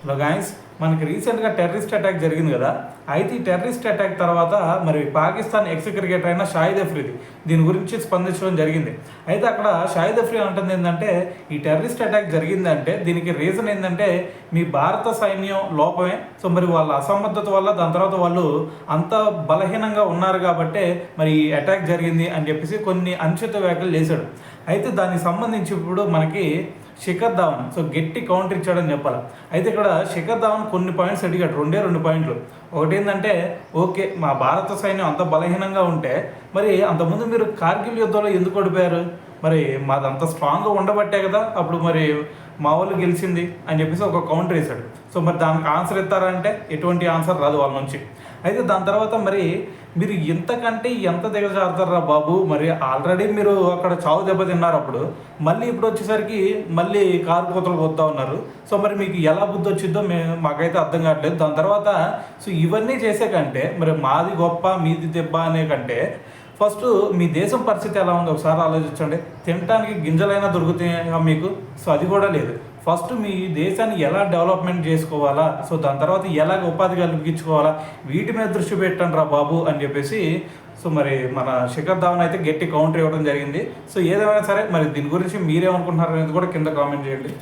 Hello guys, మనకి రీసెంట్గా terrorist attack జరిగింది కదా. అయితే ఈ టెర్రరిస్ట్ అటాక్ తర్వాత మరి పాకిస్తాన్ ఎక్స్ క్రికెటర్ అయిన షాహిద్ అఫ్రిది దీని గురించి స్పందించడం జరిగింది. అయితే అక్కడ షాహిద్ అఫ్రిది అంటుంది ఏంటంటే, ఈ టెర్రరిస్ట్ అటాక్ జరిగిందంటే దీనికి రీజన్ ఏంటంటే మీ భారత సైన్యం లోపమే. సో మరి వాళ్ళ అసమర్థత వల్ల దాని తర్వాత వాళ్ళు అంత బలహీనంగా ఉన్నారు కాబట్టే మరి ఈ అటాక్ జరిగింది అని చెప్పేసి కొన్ని అనుచిత వ్యాఖ్యలు చేశాడు. అయితే దానికి సంబంధించి ఇప్పుడు మనకి శిఖర్ ధావన్ గట్టి కౌంటర్ ఇచ్చాడని చెప్పాలి. అయితే ఇక్కడ శిఖర్ ధావన్ కొన్ని పాయింట్స్ అడిగాడు, రెండు పాయింట్లు. ఒకటి ఏంటంటే, ఓకే మా భారత సైన్యం అంత బలహీనంగా ఉంటే మరి అంతకుముందు మీరు కార్గిల్ యుద్ధంలో ఎందుకు ఓడిపోయారు? మరి మాది అంత స్ట్రాంగ్గా ఉండబట్టే కదా అప్పుడు మరి మా వాళ్ళు గెలిచింది అని చెప్పేసి ఒక కౌంటర్ వేశాడు. సో మరి దానికి ఆన్సర్ ఇస్తారంటే ఎటువంటి ఆన్సర్ రాదు వాళ్ళ నుంచి. అయితే దాని తర్వాత మరి మీరు ఇంతకంటే ఎంత దిగజారుతారా బాబు? మరి ఆల్రెడీ మీరు అక్కడ చావు దెబ్బతిన్నారు, అప్పుడు మళ్ళీ ఇప్పుడు వచ్చేసరికి మళ్ళీ కారు కోతలు పోతూ ఉన్నారు. సో మరి మీకు ఎలా బుద్ధి వచ్చిందో మాకైతే అర్థం కావట్లేదు. దాని తర్వాత సో ఇవన్నీ చేసే కంటే మరి మాది గొప్ప మీది దెబ్బ అనే కంటే ఫస్ట్ మీ దేశం పరిస్థితి ఎలా ఉందో ఒకసారి ఆలోచించండి. తినడానికి గింజలైనా దొరుకుతాయా మీకు? సో అది కూడా లేదు. ఫస్ట్ మీ దేశాన్ని ఎలా డెవలప్మెంట్ చేసుకోవాలా, సో దాని తర్వాత ఎలాగ ఉపాధి కల్పించుకోవాలా, వీటి మీద దృష్టి పెట్టండి రా బాబు అని చెప్పేసి సో మరి మన శిఖర్ ధావన్ అయితే గట్టి కౌంటర్ ఇవ్వడం జరిగింది. సో ఏదేమైనా సరే మరి దీని గురించి మీరేమనుకుంటున్నారు అనేది కూడా కింద కామెంట్ చేయండి.